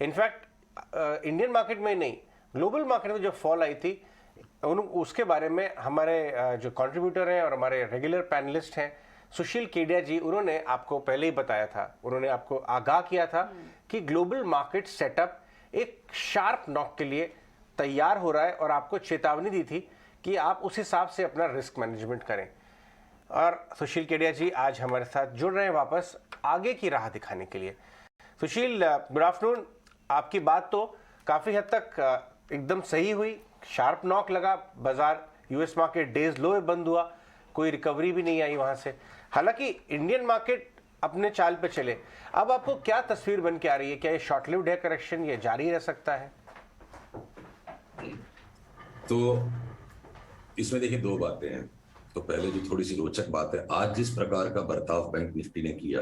In fact Indian market में नहीं, global market में जो फॉल आई थी उसके बारे में हमारे जो कंट्रीब्यूटर हैं और हमारे रेगुलर पैनलिस्ट हैं सुशील केडिया जी, उन्होंने आपको पहले ही बताया था, उन्होंने आपको आगाह किया था कि ग्लोबल मार्केट सेटअप एक शार्प नॉक के लिए तैयार हो रहा है और आपको चेतावनी दी थी कि आप उस हिसाब से अपना रिस्क मैनेजमेंट करें। और सुशील केडिया जी आज हमारे साथ जुड़ रहे हैं वापस आगे की राह दिखाने के लिए। सुशील, गुड आफ्टरनून। आपकी बात तो काफ़ी हद तक एकदम सही हुई, शार्प नॉक लगा, बाजार यूएस मार्केट डेज लो बंद हुआ, कोई रिकवरी भी नहीं आई वहां से। हालांकि इंडियन मार्केट अपने चाल पे चले। अब आपको क्या तस्वीर बन के आ रही है? क्या ये शॉर्ट लिव्ड है करेक्शन, ये जारी रह सकता है? तो इसमें देखिए दो बातें हैं। तो पहले जो थोड़ी सी रोचक बात है, आज जिस प्रकार का बर्ताव बैंक निफ्टी ने किया,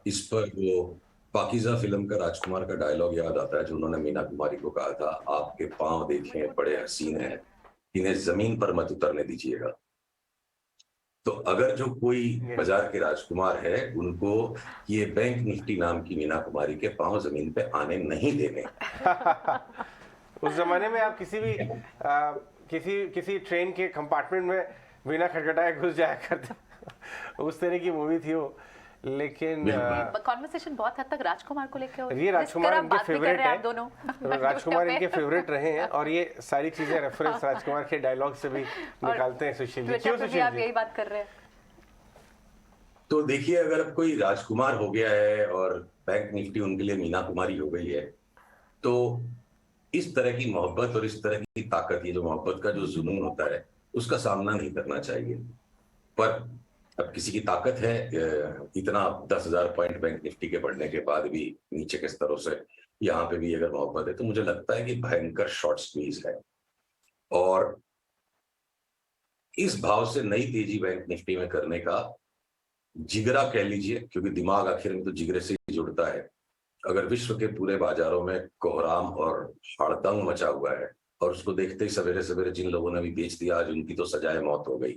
इस पर वो पाकीज़ा फिल्म का राजकुमार का डायलॉग याद आता है जो उन्होंने मीना कुमारी को कहा था, आपके पांव देखें बड़े हसीन हैं, इन्हें जमीन पर मत उतरने दीजिएगा। तो अगर जो कोई बाजार के राजकुमार है, उनको ये बैंक निफ्टी नाम की मीना कुमारी के पांव जमीन पे आने नहीं देने। उस जमाने में आप किसी ट्रेन के कंपार्टमेंट में बिना खटखटाए घुस जाया करते उस तरह की मूवी थी वो। लेकिन कॉन्वर्सेशन बहुत हद तक राजकुमार को लेकर ये राजकुमार इनके फेवरेट है, दोनों राजकुमार इनके फेवरेट रहे हैं और ये सारी चीजें रेफरेंस राजकुमार के डायलॉग से भी निकालते हैं सुशील जी। क्यों सुशील जी आप यही बात कर रहे हैं? तो देखिए, अगर अब कोई राजकुमार हो गया है और बैंक निफ्टी उनके लिए मीना कुमारी हो गई है, तो इस तरह की मोहब्बत और इस तरह की ताकत, ये जो मोहब्बत का जो जुनून होता है, उसका सामना नहीं करना चाहिए। पर अब किसी की ताकत है, इतना 10,000 पॉइंट बैंक निफ्टी के बढ़ने के बाद भी नीचे के स्तरों से यहाँ पे भी अगर मोहब्बत है, तो मुझे लगता है कि भयंकर शॉर्ट स्क्वीज है। और इस भाव से नई तेजी बैंक निफ्टी में करने का जिगरा कह लीजिए, क्योंकि दिमाग आखिर में तो जिगरे से ही जुड़ता है। अगर विश्व के पूरे बाजारों में कोहराम और हड़दंग मचा हुआ है और उसको देखते ही सवेरे सवेरे जिन लोगों ने भी बेच दिया, आज उनकी तो सजाए मौत हो गई।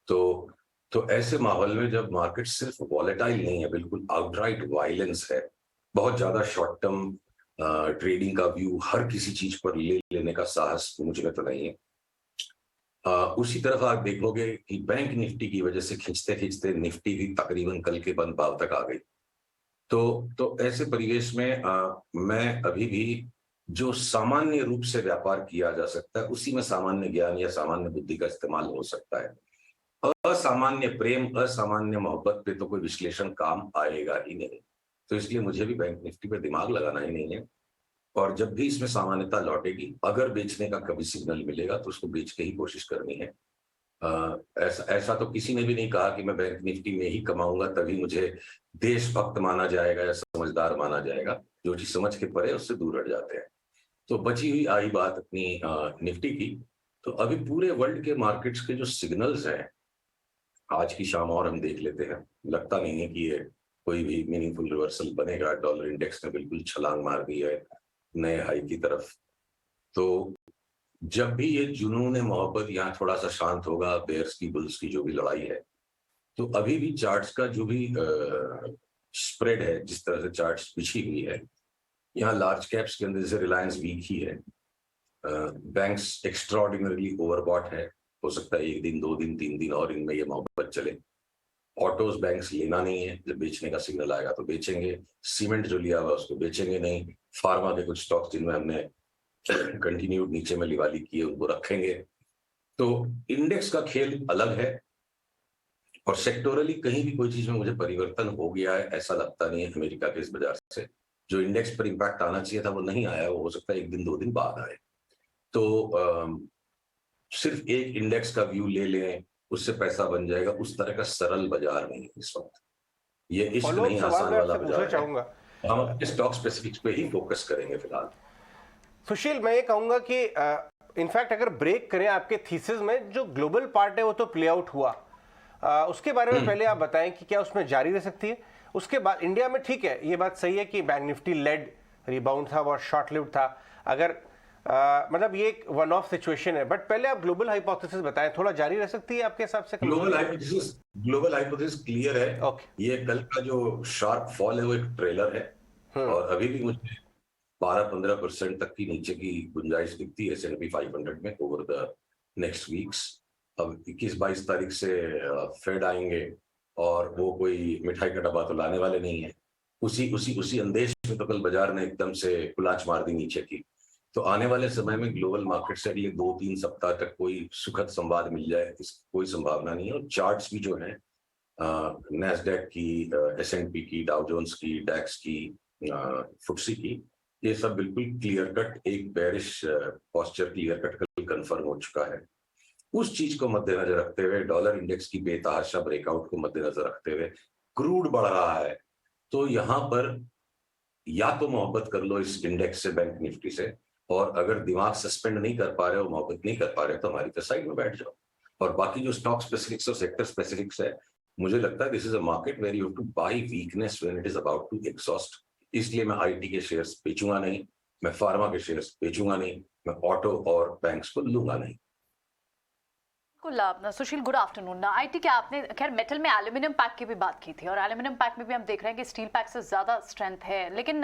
तो ऐसे माहौल में जब मार्केट सिर्फ वॉलेटाइल नहीं है, बिल्कुल आउटराइट वायलेंस है, बहुत ज्यादा शॉर्ट टर्म ट्रेडिंग का व्यू हर किसी चीज पर लेने का साहस मुझ में तो नहीं है। उसी तरफ आप देखोगे कि बैंक निफ्टी की वजह से खींचते खींचते निफ्टी भी तकरीबन कल के बंद भाव तक आ गई। तो ऐसे परिवेश में मैं अभी भी जो सामान्य रूप से व्यापार किया जा सकता है, उसी में सामान्य ज्ञान या सामान्य बुद्धि का इस्तेमाल हो सकता है। असामान्य प्रेम, असामान्य मोहब्बत पे तो कोई विश्लेषण काम आएगा ही नहीं। तो इसलिए मुझे भी बैंक निफ्टी पे दिमाग लगाना ही नहीं है। और जब भी इसमें सामान्यता लौटेगी, अगर बेचने का कभी सिग्नल मिलेगा तो उसको बेच के ही कोशिश करनी है। ऐसा तो किसी ने भी नहीं कहा कि मैं बैंक निफ्टी में ही कमाऊंगा तभी मुझे देशभक्त माना जाएगा या समझदार माना जाएगा। जो चीज समझ के परे उससे दूर हट जाते हैं। तो बची हुई आई बात अपनी निफ्टी की। तो अभी पूरे वर्ल्ड के मार्केट्स के जो सिग्नल्स हैं, आज की शाम और हम देख लेते हैं। लगता नहीं है कि ये कोई भी मीनिंगफुल रिवर्सल बनेगा। डॉलर इंडेक्स ने बिल्कुल छलांग मार दी है नए हाई की तरफ। तो जब भी ये जुनून मोहब्बत यहाँ थोड़ा सा शांत होगा, बेयर्स की बुल्स की जो भी लड़ाई है, तो अभी भी चार्ट्स का जो भी स्प्रेड है, जिस तरह से चार्ट्स बिछी हुई है, यहाँ लार्ज कैप्स के अंदर जैसे रिलायंस वीक ही है, बैंक्स एक्स्ट्राऑर्डिनरीली ओवरबॉट है। हो सकता है 1 दिन 2 दिन 3 दिन और इनमें ये मोहब्बत चले। ऑटोज बैंक्स लेना नहीं है, जब बेचने का सिग्नल आएगा तो बेचेंगे। सीमेंट जो लिया हुआ उसको बेचेंगे नहीं। फार्मा के कुछ स्टॉक्स जिनमें हमने कंटिन्यूड नीचे में लिवाली की है, उनको रखेंगे। तो इंडेक्स का खेल अलग है। और सेक्टोरली कहीं भी कोई चीज में मुझे परिवर्तन हो गया है ऐसा लगता नहीं है। अमेरिका के इस बाजार से जो इंडेक्स पर इंपैक्ट आना चाहिए था वो नहीं आया। वो हो सकता है 1 दिन 2 दिन बाद आए। तो सिर्फ एक इंडेक्स का व्यू ले लें, उससे पैसा बन जाएगा, उस तरह का सरल बाजार नहीं है इस वक्त। ये इश्क नहीं, आसान वाला बाजार है। हम अपने स्टॉक स्पेसिफिक्स पे ही फोकस करेंगे फिलहाल। सुशील, मैं ये कहूंगा कि इनफैक्ट अगर ब्रेक करें आपके थीसिस में, जो ग्लोबल पार्ट है वो तो प्ले आउट हुआ, उसके बारे में पहले आप बताएं कि क्या उसमें जारी रह सकती है। उसके बाद इंडिया में ठीक है, ये बात सही है कि बैंक निफ्टी लेड रिबाउंड था, वो शॉर्ट लिव्ड था। अगर मतलब ये एक वन ऑफ सिचुएशन है, बट पहले आप ग्लोबल हाइपोथेसिस बताएं, थोड़ा जारी रह सकती है आपके हिसाब से? ग्लोबल हाइपोथेसिस क्लियर है। ये कल का जो शार्प फॉल है वो एक ट्रेलर है। और अभी भी मुझे 12-15% तक की नीचे की गुंजाइश दिखती है S&P 500 में ओवर द नेक्स्ट वीक्स। अब 21-22 तारीख से फेड आएंगे और वो कोई मिठाई का डब्बा तो लाने वाले नहीं है। उसी अंदेश में तो कल बाजार ने एकदम से कुलाच मार दी नीचे की। तो आने वाले समय में ग्लोबल मार्केट से अगले 2-3 सप्ताह तक कोई सुखद संवाद मिल जाए इसकी कोई संभावना नहीं है। और चार्ट्स भी जो है नैस्डैक की, S&P की, डाउ जोन्स की, डैक्स की, फुट्सी की, ये सब बिल्कुल क्लियर कट एक बेरिश पोस्चर क्लियर कट कल कंफर्म हो चुका है। उस चीज को मद्देनजर रखते हुए, डॉलर इंडेक्स की बेतहाशा ब्रेकआउट को मद्देनजर रखते हुए, क्रूड बढ़ रहा है, तो यहां पर या तो मोहब्बत कर लो इस इंडेक्स से, बैंक निफ्टी से, और अगर दिमाग सस्पेंड नहीं कर पा रहे हो, मोहब्बत नहीं कर पा रहे हो, तो हमारी तो साइड में बैठ जाओ। और बाकी जो स्टॉक स्पेसिफिक्स और सेक्टर स्पेसिफिक्स है, मुझे लगता है this is a market where you have to buy weakness when it is about to exhaust. इसलिए मैं आईटी के शेयर्स बेचूंगा नहीं, मैं फार्मा के शेयर्स बेचूंगा नहीं, मैं ऑटो और बैंक्स को लूंगा नहीं। सुशील, गुड आफ्टरनून। आईटी के आपने खैर मेटल में एल्यूमिनियम पैक की भी बात की थी, और एल्यूमिनियम पैक में भी हम देख रहे हैं कि स्टील पैक से ज्यादा स्ट्रेंथ है, लेकिन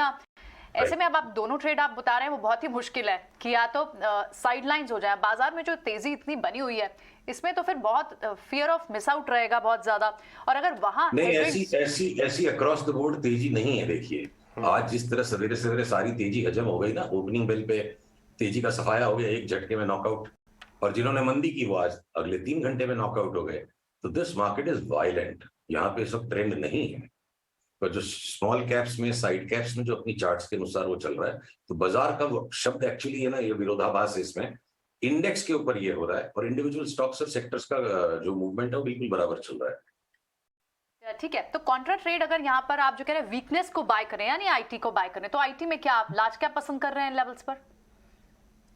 ऐसे में अब आप दोनों ट्रेड आप बता रहे हैं वो बहुत ही मुश्किल है कि या तो साइडलाइंस हो जाए। बाजार में जो तेजी इतनी बनी हुई है, इसमें तो फिर बहुत फियर ऑफ मिस आउट रहेगा बहुत ज्यादा। और अगर वहां नहीं, ऐसी अक्रॉस द बोर्ड तेजी नहीं है। देखिए आज जिस तरह सवेरे सवेरे सारी तेजी हजम हो गई ना, ओपनिंग बेल पे तेजी का सफाया हो गया, एक झटके में नॉकआउट, और जिन्होंने मंदी की वो आज अगले 3 घंटे में नॉकआउट हो गए। तो दिस मार्केट इज वायलेंट, यहाँ पे सब ट्रेंड नहीं है। पर जो स्मॉल कैप्स में, साइड कैप्स में जो अपनी चार्ट्स के अनुसार वो चल रहा है, तो बाजार का वो शब्द एक्चुअली है ना, ये विरोधाभास है इसमें। इंडेक्स के ऊपर ये हो रहा है और इंडिविजुअल स्टॉक्स और सेक्टर्स का जो मूवमेंट है वो बिल्कुल बराबर चल रहा है। ठीक है, तो कॉन्ट्रा ट्रेड अगर यहाँ पर आप जो कह रहे हैं वीकनेस को बाय करें यानी आईटी को बाय करें, तो आईटी में क्या आप लार्ज कैप पसंद कर रहे हैं लेवल्स पर?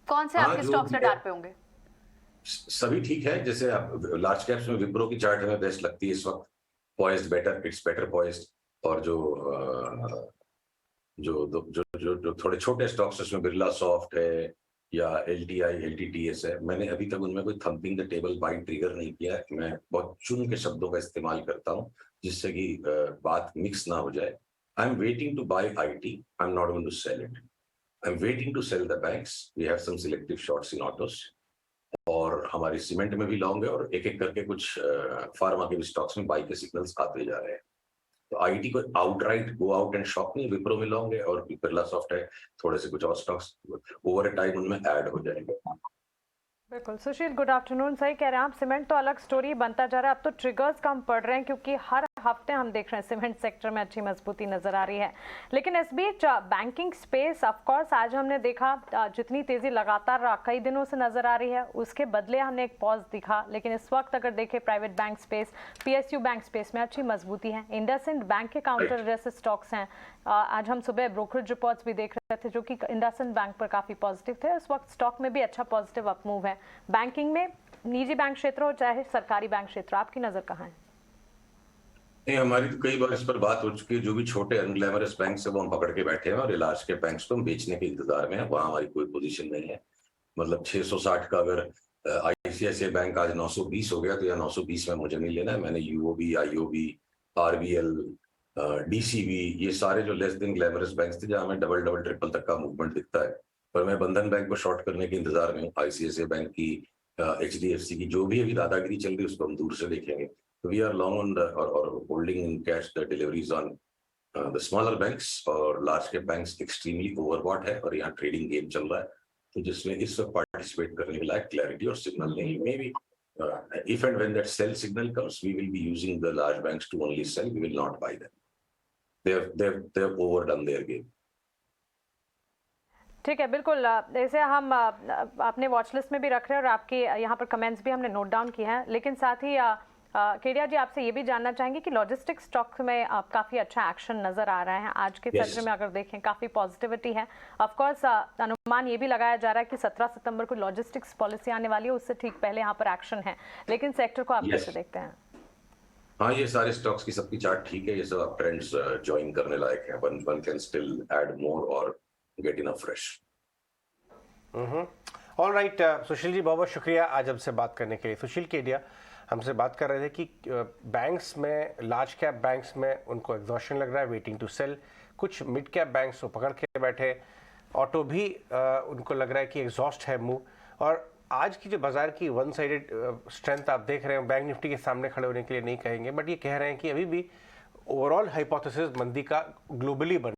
कौन से आपके स्टॉक्स रडार पे होंगे? सभी ठीक है। जैसे आप लार्ज कैप्स में विप्रो की चार्ट हमें बेस्ट लगती है इस वक्त, poised better, it's better poised. और जो थोड़े छोटे स्टॉक्स उसमें बिरला सॉफ्ट है या LTI LTTS है, मैंने अभी तक उनमें कोई thumping the table by trigger नहीं किया है। मैं बहुत चुन के शब्दों का इस्तेमाल करता हूं जिससे कि बात मिक्स ना हो जाए। I am waiting to buy IT, I am not going to sell it. I am waiting to sell the banks, we have some selective shorts in autos, और हमारी सीमेंट में भी लॉन्ग है, और एक एक करके कुछ फार्मा के भी स्टॉक्स में बाई के सिग्नल्स आते जा रहे हैं। तो आईटी को outright go out and shop नहीं, विप्रो में लॉन्ग है और बिरला सॉफ्ट है, थोड़े से कुछ और स्टॉक्स ओवर अ टाइम उनमें ऐड हो जाएंगे। बिल्कुल सुशील, गुड आफ्टरनून। सही कह रहे हैं आप, सीमेंट तो अलग स्टोरी बनता जा रहा है। अब तो ट्रिगर्स कम पड़ रहे हैं क्योंकि हर हफ्ते हम देख रहे हैं सीमेंट सेक्टर में अच्छी मजबूती नजर आ रही है। लेकिन इस बीच बैंकिंग स्पेस, ऑफ कोर्स आज हमने देखा जितनी तेजी लगातार कई दिनों से नजर आ रही है, उसके बदले हमने एक पॉज दिखा। लेकिन इस वक्त अगर देखें private bank space, PSU bank space में अच्छी मजबूती है। इंडसइंड बैंक के काउंटर जैसे स्टॉक्स हैं, आज हम सुबह ब्रोकरेज रिपोर्ट्स भी देख रहे थे जो कि इंडसइंड बैंक पर काफी पॉजिटिव थे। उस वक्त स्टॉक में भी अच्छा पॉजिटिव अप मूव है। बैंकिंग में निजी बैंक क्षेत्र हो चाहे सरकारी बैंक क्षेत्र, आपकी नजर कहाँ है? नहीं, हमारी तो कई बार इस पर बात हो चुकी है। जो भी छोटे अनग्लैमरस बैंक है वो हम पकड़ के बैठे हैं, और लार्ज के बैंक्स को हम बेचने के इंतजार में है। वहां हमारी कोई पोजीशन नहीं है। मतलब 660 का अगर ICICI बैंक आज 920 हो गया, तो या 920 में मुझे नहीं लेना है। मैंने UOB, IOB, RBL, DCB, ये सारे जो लेस देन ग्लैमरस बैंक थे जहां हमें डबल ट्रिपल तक का मूवमेंट दिखता है, पर मैं बंधन बैंक को शॉर्ट करने के इंतजार में हूँ। ICICI बैंक की, HDFC की जो भी अभी दादागिरी चल रही है उसको हम दूर से देखेंगे। We are long on the or holding in cash the deliveries on the smaller banks, और large cap banks extremely overbought है और यहाँ trading game चल रहा है, तो जिसमें इस वक्त participate करने के लायक clarity और signal नहीं। Maybe if and when that sell signal comes, we will be using the large banks to only sell. We will not buy them. They've overdone their game. ठीक है, बिल्कुल। जैसे हम अपने वॉच लिस्ट में भी रख रहे हैं और आपके यहाँ पर कमेंट्स भी हमने नोट डाउन किए हैं, लेकिन साथ ही केडिया जी आपसे ये भी जानना चाहेंगे कि लॉजिस्टिक्स स्टॉक में काफ़ी अच्छा एक्शन नज़र आ रहा है आज के सत्र में। अगर देखें काफ़ी पॉजिटिविटी है। ऑफ कोर्स अनुमान ये भी लगाया जा रहा है कि 17 सितंबर को लॉजिस्टिक्स पॉलिसी आने वाली है, उससे ठीक पहले यहाँ पर एक्शन है, लेकिन सेक्टर को आप कैसे देखते हैं? हाँ, ये सारे स्टॉक्स की सबकी चार्ट ठीक है। ये सब आप ट्रेंड्स ज्वाइन करने लायक है। One can still add more और get enough fresh. All right, Sushil ji बहुत बहुत शुक्रिया आज हमसे बात करने के लिए। सुशील केडिया हमसे बात कर रहे थे कि बैंक्स में, लार्ज कैप बैंक्स में उनको एग्जॉशन लग रहा है, वेटिंग टू सेल। कुछ मिड कैप बैंक्स को पकड़ के बैठे, ऑटो भी उनको लग रहा है कि एग्जॉस्ट है मूव। और आज की जो बाजार की वन साइडेड स्ट्रेंथ आप देख रहे हो, बैंक निफ्टी के सामने खड़े होने के लिए नहीं कहेंगे, बट ये कह रहे हैं कि अभी भी ओवरऑल हाइपोथेसिस मंदी का ग्लोबली बन